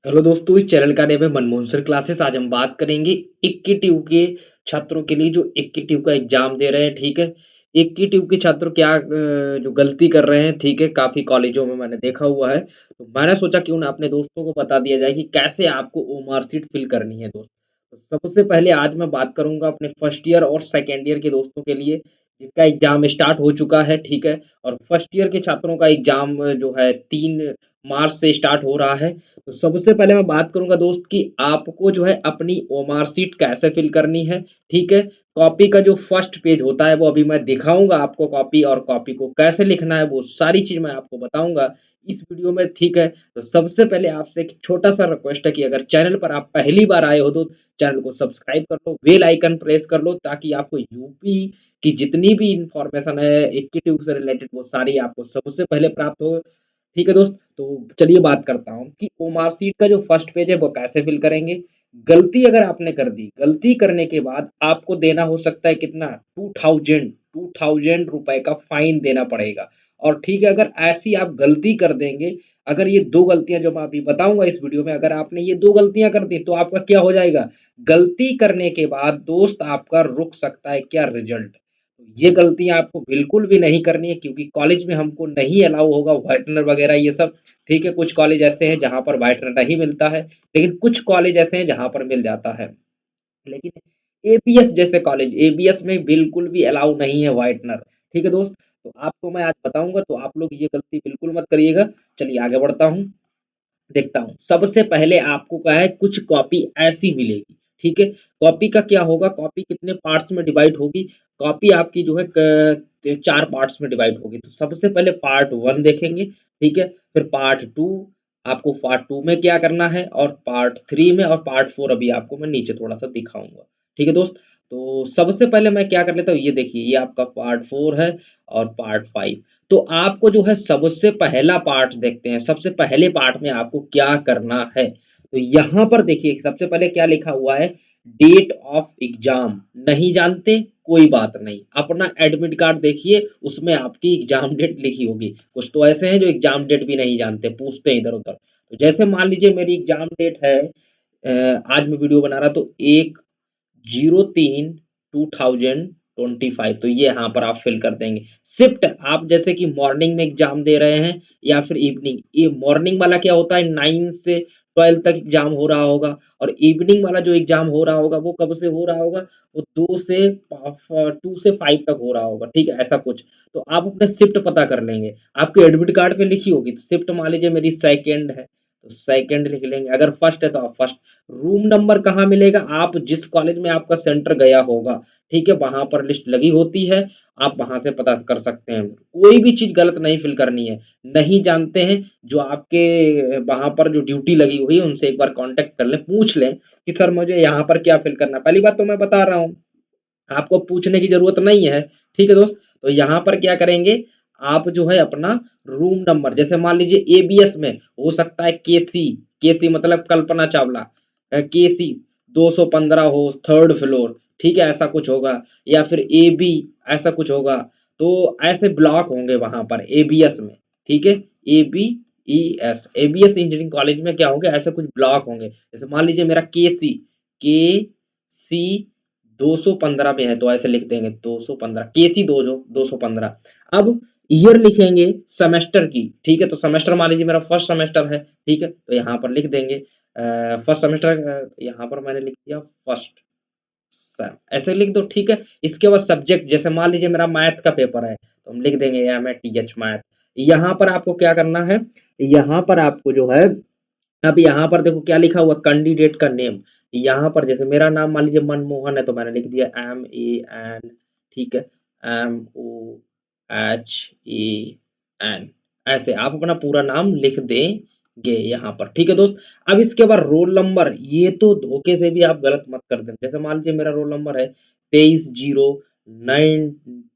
Hello दोस्तों, इस channel का नेम है मनमोहन सर क्लासेस। आज हम बात करेंगे 21 ट्यूब के छात्रों के लिए जो 21 ट्यूब का एग्जाम दे रहे हैं। ठीक है, 21 ट्यूब के छात्र क्या जो गलती कर रहे हैं। ठीक है, काफी कॉलेजों में मैंने देखा हुआ है, तो मैंने सोचा क्यों ना अपने दोस्तों को बता दिया जाए कि कैसे आपको ओमार सीट फिल करनी है। दोस्त, तो सबसे पहले आज मैं बात करूंगा अपने फर्स्ट ईयर और सेकेंड ईयर के दोस्तों के लिए जिनका एग्जाम स्टार्ट हो चुका है। ठीक है, और फर्स्ट ईयर के छात्रों का एग्जाम जो है 3 मार्च से स्टार्ट हो रहा है। तो सबसे पहले मैं बात करूंगा दोस्त कि आपको जो है अपनी ओमार सीट कैसे फिल करनी है। ठीक है, कॉपी का जो फर्स्ट पेज होता है वो अभी मैं दिखाऊंगा आपको कॉपी, और कॉपी को कैसे लिखना है वो सारी चीज मैं आपको बताऊंगा इस वीडियो में। ठीक है, तो सबसे पहले आपसे एक छोटा सा रिक्वेस्ट है कि अगर चैनल पर आप पहली बार आए हो तो चैनल को सब्सक्राइब कर लो, बेल आइकन प्रेस कर लो, ताकि आपको यूपी की जितनी भी इंफॉर्मेशन है एग्जीक्यूटिव से रिलेटेड वो सारी आपको सबसे पहले प्राप्त हो। ठीक है दोस्त, तो चलिए बात करता हूँ कि ओमार सीट का जो फर्स्ट पेज है वो कैसे फिल करेंगे। गलती अगर आपने कर दी, गलती करने के बाद आपको देना हो सकता है कितना, 2000 रुपए का फाइन देना पड़ेगा। और ठीक है, अगर ऐसी आप गलती कर देंगे, अगर ये दो गलतियां जो मैं अभी बताऊंगा इस वीडियो में, अगर आपने ये दो गलतियां कर दी तो आपका क्या हो जाएगा, गलती करने के बाद दोस्त आपका रुक सकता है क्या, रिजल्ट। ये गलतियां आपको बिल्कुल भी नहीं करनी है, क्योंकि कॉलेज में हमको नहीं अलाउ होगा व्हाइटनर वगैरह ये सब। ठीक है, कुछ कॉलेज ऐसे हैं जहां पर व्हाइटनर नहीं मिलता है, लेकिन कुछ कॉलेज ऐसे हैं जहां पर मिल जाता है। लेकिन एबीएस जैसे कॉलेज, एबीएस में बिल्कुल भी अलाउ नहीं है व्हाइटनर। ठीक है दोस्त, तो आपको मैं आज बताऊंगा, तो आप लोग ये गलती बिल्कुल मत करिएगा। चलिए आगे बढ़ता हूँ, देखता हूँ। सबसे पहले आपको क्या है, कुछ कॉपी ऐसी मिलेगी। ठीक है, कॉपी का क्या होगा, कॉपी कितने पार्ट्स में डिवाइड होगी, कॉपी आपकी जो है 4 पार्ट्स में डिवाइड होगी। तो सबसे पहले पार्ट 1 देखेंगे। ठीक है, फिर पार्ट 2, आपको पार्ट 2 में क्या करना है, और पार्ट 3 में, और पार्ट 4 अभी आपको मैं नीचे थोड़ा सा दिखाऊंगा। ठीक है दोस्त, तो सबसे पहले मैं क्या कर लेता हूँ, ये देखिए ये आपका पार्ट 4 है और पार्ट 5। तो आपको जो है सबसे पहला पार्ट देखते हैं। सबसे पहले पार्ट में आपको क्या करना है, तो यहाँ पर देखिए सबसे पहले क्या लिखा हुआ है, डेट ऑफ एग्जाम। नहीं जानते कोई बात नहीं, अपना एडमिट कार्ड देखिए, उसमें आपकी एग्जाम डेट लिखी होगी। कुछ तो ऐसे हैं जो एग्जाम डेट भी नहीं जानते, पूछते हैं इधर उधर। तो जैसे मान लीजिए मेरी एग्जाम डेट है, आज मैं वीडियो बना रहा, तो 1/03/2025, तो ये यहाँ पर आप फिल कर देंगे। शिफ्ट, आप जैसे कि मॉर्निंग में एग्जाम दे रहे हैं या फिर इवनिंग, ये मॉर्निंग वाला क्या होता है, 9 से 12 तक एग्जाम हो रहा होगा, और इवनिंग वाला जो एग्जाम हो रहा होगा वो कब से हो रहा होगा, वो 2 से 5 तक हो रहा होगा। ठीक है, ऐसा कुछ। तो आप अपने शिफ्ट पता कर लेंगे, आपके एडमिट कार्ड पे लिखी होगी। तो शिफ्ट मान लीजिए मेरी सेकेंड है, तो सेकेंड लिख लेंगे, अगर फर्स्ट है तो आप फर्स्ट। रूम नंबर कहाँ मिलेगा, आप जिस कॉलेज में आपका सेंटर गया होगा, ठीक है, वहां पर लिस्ट लगी होती है, आप वहां से पता कर सकते हैं। कोई भी चीज गलत नहीं फिल करनी है। नहीं जानते हैं, जो आपके वहां पर जो ड्यूटी लगी हुई है उनसे एक बार कांटेक्ट कर लें, पूछ लें कि सर मुझे यहाँ पर क्या फिल करना है। पहली बात तो मैं बता रहा हूँ, आपको पूछने की जरूरत नहीं है। ठीक है दोस्त, तो यहाँ पर क्या करेंगे, आप जो है अपना रूम नंबर, जैसे मान लीजिए एबीएस में हो सकता है केसी, केसी मतलब कल्पना चावला, केसी 215 हो, थर्ड फ्लोर। ठीक है, ऐसा कुछ होगा, या फिर ए बी, ऐसा कुछ होगा। तो ऐसे ब्लॉक होंगे वहां पर एबीएस में। ठीक है, A B E S, ABS engineering college में क्या होंगे, ऐसे कुछ ब्लॉक होंगे। जैसे मान लीजिए मेरा के सी 215 में है, तो ऐसे लिख देंगे 215, केसी 215। अब ईयर लिखेंगे सेमेस्टर की। ठीक है, तो सेमेस्टर मान लीजिए मेरा फर्स्ट सेमेस्टर है। ठीक है, तो यहाँ पर लिख देंगे फर्स्ट सेमेस्टर, यहाँ पर मैंने लिख दिया फर्स्ट सेम, ऐसे लिख दो। ठीक है, इसके बाद सब्जेक्ट, जैसे मान लीजिए मेरा मैथ का पेपर है, तो हम लिख देंगे M A T H math. यहाँ पर आपको क्या करना है, यहाँ पर आपको जो है, अब यहाँ पर देखो क्या लिखा हुआ, कैंडिडेट का नेम। यहाँ पर जैसे मेरा नाम मान लीजिए मनमोहन है, तो मैंने लिख दिया MAN। ठीक है, MOHAN, ऐसे आप अपना पूरा नाम लिख देंगे यहाँ पर। ठीक है दोस्त, अब इसके बाद रोल नंबर, ये तो धोखे से भी आप गलत मत कर दें। जैसे मान लीजिए मेरा रोल नंबर है 2309,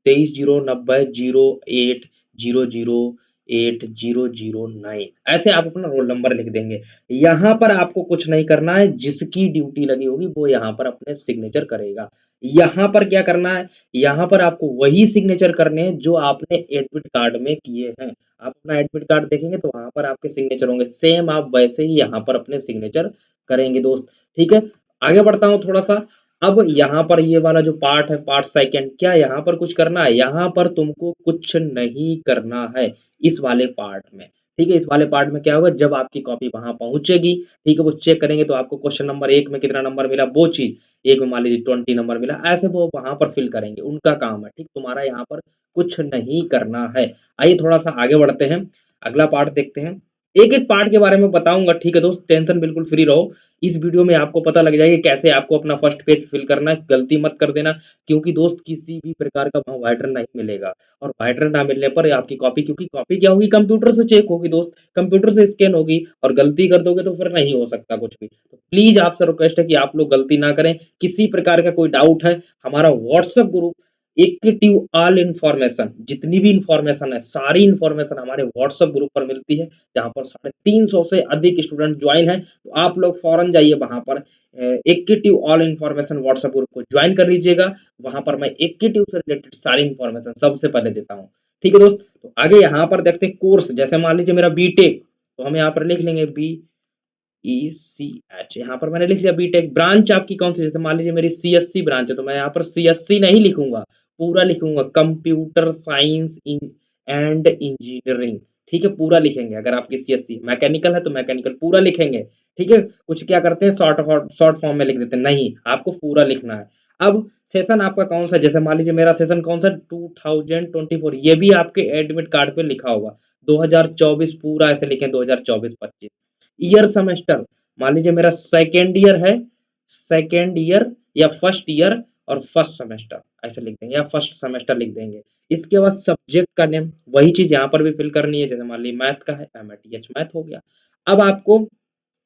2309 0800 8009 ऐसे आप अपना रोल नंबर लिख देंगे। यहाँ पर आपको कुछ नहीं करना है, जिसकी ड्यूटी लगी होगी वो यहाँ पर अपने सिग्नेचर करेगा। यहाँ पर क्या करना है, यहाँ पर आपको वही सिग्नेचर करने हैं जो आपने एडमिट कार्ड में किए हैं। आप अपना एडमिट कार्ड देखेंगे तो वहाँ पर आपके सिग्नेचर होंगे, सेम आप वैसे ही यहाँ पर अपने सिग्नेचर करेंगे दोस्त। ठीक है, आगे बढ़ता हूँ थोड़ा सा। अब यहाँ पर ये वाला जो पार्ट है, पार्ट सेकंड, क्या यहाँ पर कुछ करना है? यहाँ पर तुमको कुछ नहीं करना है इस वाले पार्ट में। ठीक है, इस वाले पार्ट में क्या होगा, जब आपकी कॉपी वहां पहुंचेगी, ठीक है, वो चेक करेंगे तो आपको क्वेश्चन नंबर 1 में कितना नंबर मिला, वो चीज 1 में मान लीजिए 20 नंबर मिला, ऐसे वो वहां पर फिल करेंगे, उनका काम है। ठीक, तुम्हारा यहाँ पर कुछ नहीं करना है। आइए थोड़ा सा आगे बढ़ते हैं, अगला पार्ट देखते हैं। एक एक पार्ट के बारे में बताऊंगा, ठीक है दोस्त, टेंशन बिल्कुल फ्री रहो। इस वीडियो में आपको पता लग जाएगा कैसे आपको अपना फर्स्ट पेज फिल करना है, गलती मत कर देना, क्योंकि दोस्त किसी भी प्रकार का वहाँ वाइटर नहीं मिलेगा, और वाइटर ना मिलने पर आपकी कॉपी, क्योंकि कॉपी क्या होगी, कंप्यूटर से चेक होगी दोस्त, कंप्यूटर से स्कैन होगी, और गलती कर दोगे तो फिर नहीं हो सकता कुछ भी। तो प्लीज आपसे रिक्वेस्ट है कि आप लोग गलती ना करें। किसी प्रकार का कोई डाउट है, हमारा WhatsApp group active all information, जितनी भी इंफॉर्मेशन है सारी इंफॉर्मेशन हमारे व्हाट्सएप ग्रुप पर मिलती है, जहाँ पर 350 से अधिक स्टूडेंट ज्वाइन है। तो आप लोग फौरन जाइए वहां पर, active all information WhatsApp group को ज्वाइन कर लीजिएगा। वहां पर मैं एक्टिव से रिलेटेड सारी इंफॉर्मेशन सबसे पहले देता हूँ। ठीक है दोस्त, तो आगे यहाँ पर देखते हैं कोर्स, जैसे मान लीजिए मेरा बीटेक, तो हम यहाँ पर लिख लेंगे BECH, यहाँ पर मैंने लिख लिया बीटेक। ब्रांच आपकी कौन सी, जैसे मान लीजिए मेरी CSC ब्रांच है, तो मैं यहाँ पर CSC नहीं लिखूंगा, पूरा लिखूंगा कंप्यूटर साइंस एंड इंजीनियरिंग। ठीक है, पूरा लिखेंगे। अगर आपकी CSC मैकेनिकल है तो मैकेनिकल पूरा लिखेंगे। ठीक है, कुछ क्या करते हैं, शॉर्ट फॉर्म में लिख देते हैं, नहीं, आपको पूरा लिखना है। अब सेशन आपका कौन सा, जैसे मान लीजिए मेरा सेशन कौन सा 2024, ये भी आपके एडमिट कार्ड पे लिखा होगा, 2024 पूरा ऐसे लिखें, 2024-25। ईयर सेमेस्टर, मान लीजिए मेरा सेकेंड ईयर है, सेकेंड ईयर या फर्स्ट ईयर और फर्स्ट सेमेस्टर ऐसे लिख देंगे, या फर्स्ट सेमेस्टर लिख देंगे। इसके बाद सब्जेक्ट का नेम, वही चीज यहाँ पर भी फिल करनी है, जैसे मान लीजिए मैथ का है, MATH मैथ हो गया। अब आपको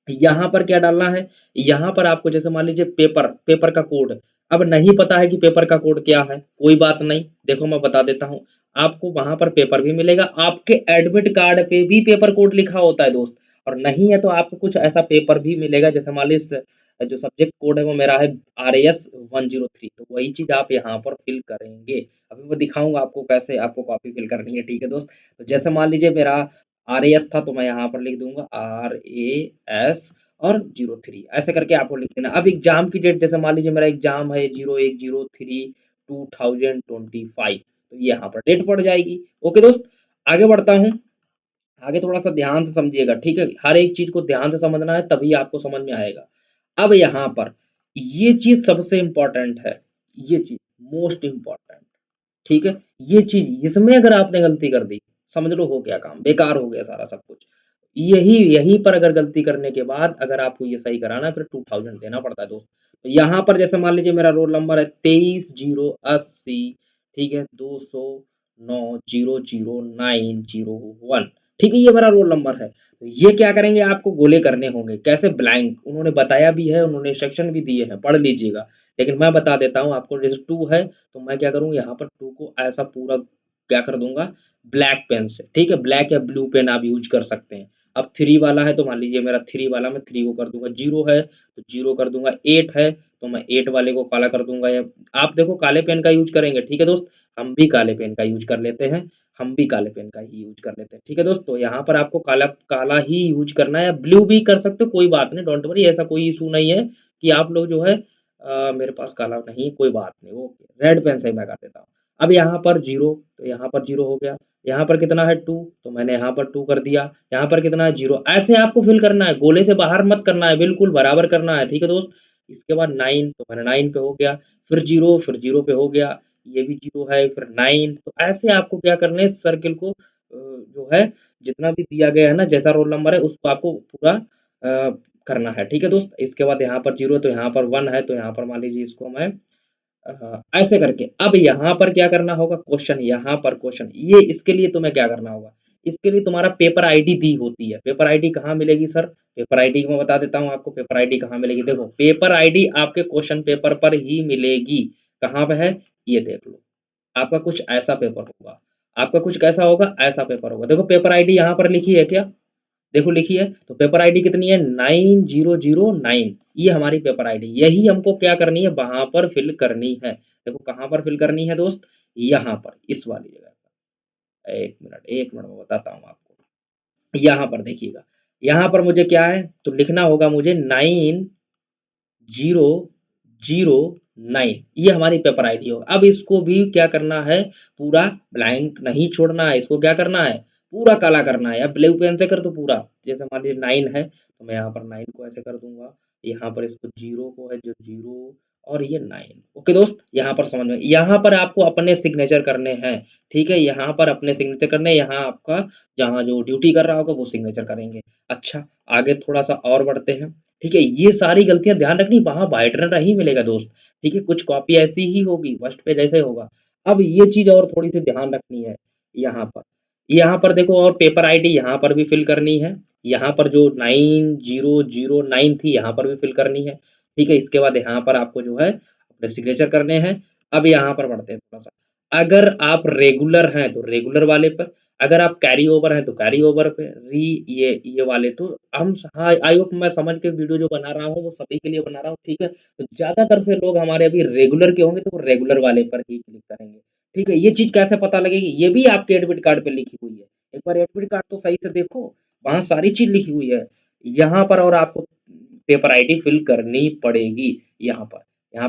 यहाँ पर क्या डालना है, यहाँ पर आपको जैसे मान लीजिए पेपर का कोड, अब नहीं पता है कि पेपर का कोड क्या है, कोई बात नहीं, देखो मैं बता देता हूँ। आपको वहां पर पेपर भी मिलेगा, आपके एडमिट कार्ड पे भी पेपर कोड लिखा होता है दोस्त, और नहीं है तो आपको कुछ ऐसा पेपर भी मिलेगा, जैसे मान लीजिए जो सब्जेक्ट कोड है वो मेरा है RAS 103, तो वही चीज आप यहाँ पर फिल करेंगे। अभी मैं दिखाऊंगा आपको कैसे आपको कॉपी फिल करनी है। ठीक है दोस्त, तो जैसे मान लीजिए मेरा RAS था, तो मैं यहाँ पर लिख दूंगा RAS और 03 ऐसे करके आपको लिख देना। अब एग्जाम की डेट, जैसे मान लीजिए मेरा एग्जाम है 01/03/2025, तो ये यहाँ पर डेट पड़ जाएगी। ओके दोस्त, आगे बढ़ता हूँ। आगे थोड़ा सा ध्यान से समझिएगा, ठीक है, हर एक चीज को ध्यान से समझना है, तभी आपको समझ में आएगा। अब यहाँ पर ये चीज सबसे इंपॉर्टेंट है, ये चीज मोस्ट इंपॉर्टेंट। ठीक है, ये चीज, इसमें अगर आपने गलती कर दी, समझ लो हो गया काम, बेकार हो गया सारा सब कुछ। यही यहीं पर अगर गलती करने के बाद अगर आपको ये सही कराना है, फिर 2000 देना पड़ता है दोस्त। तो यहाँ पर जैसे मान लीजिए मेरा रोल नंबर है 23/080, ठीक है, 209/009/01, ठीक है, ये मेरा रोल नंबर है। तो ये क्या करेंगे, आपको गोले करने होंगे, कैसे, ब्लैंक, उन्होंने बताया भी है, उन्होंने इंस्ट्रक्शन भी दिए हैं, पढ़ लीजिएगा। लेकिन मैं बता देता हूँ आपको, जैसे 2 है तो मैं क्या करूँ, यहाँ पर 2 को ऐसा पूरा क्या कर दूंगा, ब्लैक पेन से, ठीक है, ब्लैक या ब्लू पेन आप यूज कर सकते हैं। अब 3 वाला है तो मान लीजिए मेरा 3 वाला, मैं 3 को कर दूंगा, 0 है तो 0 कर दूंगा, 8 है तो मैं 8 वाले को काला कर दूंगा, या आप देखो काले पेन का यूज करेंगे। ठीक है दोस्त, हम भी काले पेन का यूज कर लेते हैं, हम भी काले पेन का ही यूज कर लेते हैं। ठीक है दोस्त, तो यहाँ पर आपको काला काला ही यूज करना है, या ब्लू भी कर सकते हो, कोई बात नहीं, डोंट वरी, ऐसा कोई इशू नहीं है कि आप लोग जो है मेरे पास काला नहीं है, कोई बात नहीं, वो रेड पेन से ही मैं कर देता हूँ। अब यहाँ पर 0, तो यहाँ पर 0 हो गया, यहाँ पर कितना है 2, तो मैंने यहाँ पर 2 कर दिया, यहाँ पर कितना है 0, ऐसे आपको फिल करना है, गोले से बाहर मत करना है, बिल्कुल बराबर करना है। ठीक है दोस्त, इसके बाद 9, तो मैंने 9 पे हो गया, फिर 0 पे हो गया, ये भी 0 है, फिर 9, तो ऐसे आपको क्या करना है, सर्किल को जो है जितना भी दिया गया है ना, जैसा रोल नंबर है उसको आपको पूरा करना है। ठीक है दोस्त, इसके बाद यहाँ पर 0, तो यहाँ पर 1 है, तो यहाँ पर मान लीजिए इसको मैं ऐसे करके। अब यहाँ पर क्या करना होगा, क्वेश्चन, यहाँ पर क्वेश्चन, ये इसके लिए तुम्हें क्या करना होगा, इसके लिए तुम्हारा पेपर आईडी दी होती है। पेपर आईडी कहाँ मिलेगी सर, पेपर आईडी मैं बता देता हूँ आपको, पेपर आईडी कहाँ मिलेगी, देखो पेपर आईडी आपके क्वेश्चन पेपर पर ही मिलेगी। कहाँ पे है, ये देख लो, आपका कुछ ऐसा पेपर होगा, आपका कुछ कैसा होगा, ऐसा पेपर होगा। देखो पेपर आईडी यहाँ पर लिखी है क्या, देखो लिखी है, तो पेपर आईडी कितनी है 9009, ये हमारी पेपर आईडी, यही हमको क्या करनी है, वहां पर फिल करनी है। देखो कहाँ पर फिल करनी है दोस्त, यहाँ पर इस वाली जगह पर। एक मिनट में बताता हूँ आपको। यहाँ पर देखिएगा, यहाँ पर मुझे क्या है, तो लिखना होगा मुझे 9009, ये हमारी पेपर आईडी होगा। अब इसको भी क्या करना है, पूरा ब्लैंक नहीं छोड़ना है, इसको क्या करना है, पूरा काला करना है। या ब्लू पेन से कर दो पूरा, जैसे मान लीजिए 9 है तो मैं यहाँ पर 9 को ऐसे कर दूंगा, यहाँ पर इसको 0 को है जो 0, और ये 9। ओके दोस्त, यहाँ पर समझ में, यहाँ पर आपको अपने सिग्नेचर करने हैं, ठीक है, यहाँ पर अपने सिग्नेचर करने, यहाँ आपका जहाँ जो ड्यूटी कर रहा होगा वो सिग्नेचर करेंगे। अच्छा, आगे थोड़ा सा और बढ़ते हैं, ठीक है। ये सारी गलतियां ध्यान रखनी, वहां वाइटनर नहीं मिलेगा दोस्त, ठीक है, कुछ कॉपी ऐसी ही होगी, फर्स्ट पेज ऐसे होगा। अब ये चीज और थोड़ी सी ध्यान रखनी है, यहाँ पर देखो, और पेपर आईडी यहाँ पर भी फिल करनी है, यहाँ पर जो 9009 थी यहाँ पर भी फिल करनी है, ठीक है। इसके बाद यहाँ पर आपको जो है अपने सिग्नेचर करने हैं। अब यहाँ पर बढ़ते हैं थोड़ा सा, अगर आप रेगुलर हैं तो रेगुलर वाले पर, अगर आप कैरी ओवर हैं तो कैरी ओवर पे, ये वाले तो हम, हाँ आई होप मैं समझ के वीडियो जो बना रहा हूँ वो सभी के लिए बना रहा हूँ, ठीक है। तो ज्यादातर से लोग हमारे अभी रेगुलर के होंगे तो वो रेगुलर वाले पर ही क्लिक करेंगे, ठीक है। ये चीज कैसे पता लगेगी, ये भी आपके एडमिट कार्ड पे लिखी हुई है, एक बार एडमिट कार्ड तो सही से देखो, वहां सारी चीज लिखी हुई है यहाँ पर, और आपको पेपर आईडी फिल करनी पड़ेगी। यहाँ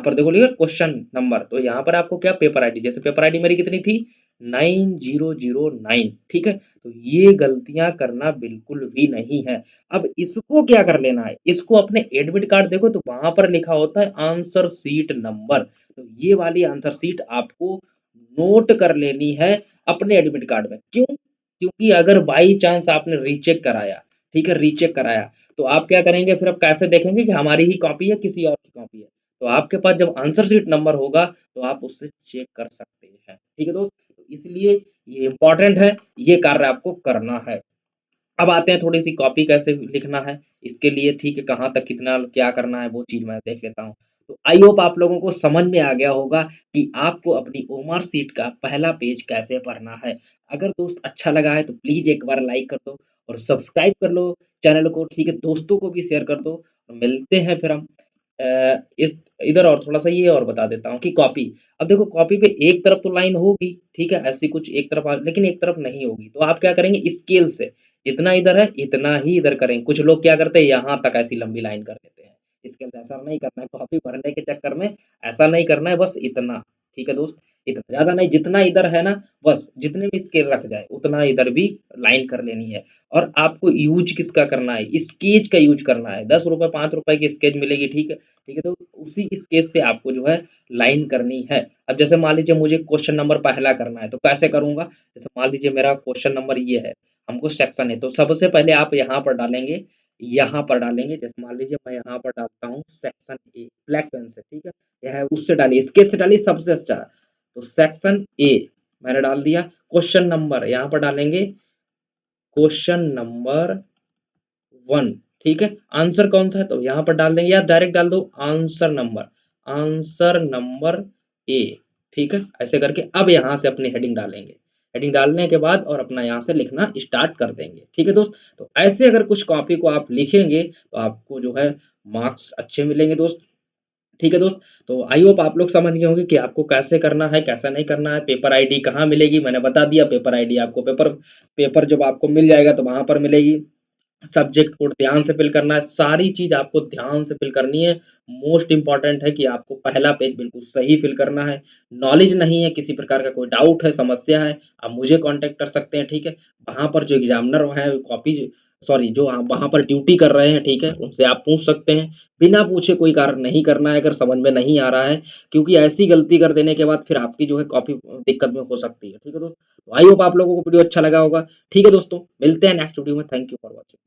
पर देखो लिखा क्वेश्चन नंबर, तो यहाँ पर आपको क्या पेपर आईडी, जैसे पेपर आईडी मेरी कितनी थी 9009, ठीक है। तो ये गलतियां करना बिल्कुल भी नहीं है। अब इसको क्या कर लेना है, इसको अपने एडमिट कार्ड देखो तो वहां पर लिखा होता है आंसर सीट नंबर, तो ये वाली आंसर सीट आपको नोट कर लेनी है अपने एडमिट कार्ड में। क्यों, क्योंकि अगर बाई चांस आपने रीचेक कराया, ठीक है, रीचेक कराया, तो आप क्या करेंगे, फिर आप कैसे देखेंगे कि हमारी ही कॉपी है किसी और की कॉपी है, तो आपके पास जब आंसर शीट नंबर होगा तो आप उससे चेक कर सकते हैं, ठीक है दोस्त। तो इसलिए ये इंपॉर्टेंट है, ये कार्य आपको करना है। अब आते हैं थोड़ी सी कॉपी कैसे लिखना है इसके लिए, ठीक है, कहाँ तक कितना क्या करना है वो चीज मैं देख लेता हूँ। तो आई होप आप लोगों को समझ में आ गया होगा कि आपको अपनी ओमार सीट का पहला पेज कैसे भरना है। अगर दोस्त अच्छा लगा है तो प्लीज एक बार लाइक कर दो और सब्सक्राइब कर लो चैनल को, ठीक है, दोस्तों को भी शेयर कर दो। मिलते हैं फिर हम इस इधर, और थोड़ा सा ये और बता देता हूँ कि कॉपी, अब देखो कॉपी पे एक तरफ तो लाइन होगी, ठीक है, ऐसी कुछ एक तरफ लेकिन एक तरफ नहीं होगी, तो आप क्या करेंगे, स्केल से जितना इधर है इतना ही इधर करेंगे। कुछ लोग क्या करते हैं, यहाँ तक ऐसी लंबी लाइन कर देते हैं, स्केल से ऐसा नहीं करना है, कॉपी भरने के चक्कर में ऐसा नहीं करना है, बस इतना, ठीक है दोस्त, इतना ज्यादा नहीं, जितना इधर है ना, बस जितने भी स्केल रख जाए उतना इधर भी लाइन कर लेनी है। और आपको यूज किसका करना है, स्केच का यूज करना है, 10 रुपए 5 रुपए की स्केच मिलेगी, ठीक है, ठीक है। तो उसी स्केच से आपको जो है लाइन करनी है। अब जैसे मान लीजिए मुझे क्वेश्चन नंबर पहला करना है तो कैसे करूंगा, जैसे मान लीजिए मेरा क्वेश्चन नंबर ये है, हमको सेक्शन है, तो सबसे पहले आप यहाँ पर डालेंगे, यहाँ पर डालेंगे, जैसे मान लीजिए मैं यहाँ पर डालता हूँ सेक्शन ए ब्लैक पेन से, ठीक है, यह है उससे डालिए, स्केच से डालिए सबसे अच्छा। तो सेक्शन ए मैंने डाल दिया, क्वेश्चन नंबर यहाँ पर डालेंगे, क्वेश्चन नंबर 1, ठीक है। आंसर कौन सा है तो यहाँ पर डाल देंगे, या डायरेक्ट डाल दो answer number, answer number A, ठीक है, ऐसे करके अब यहाँ से अपनी हेडिंग डालेंगे, हेडिंग डालने के बाद और अपना यहाँ से लिखना स्टार्ट कर देंगे, ठीक है दोस्त। तो ऐसे अगर कुछ कॉपी को आप लिखेंगे तो आपको जो है मार्क्स अच्छे मिलेंगे दोस्त, ठीक है दोस्त। तो आई होप आप लोग समझ गए होंगे कि आपको कैसे करना है कैसा नहीं करना है। पेपर आईडी कहाँ मिलेगी मैंने बता दिया, पेपर आईडी आपको पेपर पेपर जब आपको मिल जाएगा तो वहां पर मिलेगी। सब्जेक्ट कोड ध्यान से फिल करना है, सारी चीज आपको ध्यान से फिल करनी है। मोस्ट इंपॉर्टेंट है कि आपको पहला पेज बिल्कुल सही फिल करना है। नॉलेज नहीं है, किसी प्रकार का कोई डाउट है, समस्या है, आप मुझे कांटेक्ट कर सकते हैं, ठीक है। वहां पर जो एग्जामिनर है कॉपी, सॉरी जो वहां पर ड्यूटी कर रहे हैं, ठीक है, उनसे आप पूछ सकते हैं। बिना पूछे कोई कार्य नहीं करना है अगर समझ में नहीं आ रहा है, क्योंकि ऐसी गलती कर देने के बाद फिर आपकी जो है कॉपी दिक्कत में हो सकती है, ठीक है दोस्तों। आई होप आप लोगों को वीडियो अच्छा लगा होगा, ठीक है दोस्तों, मिलते हैं नेक्स्ट वीडियो में, थैंक यू फॉर वॉचिंग।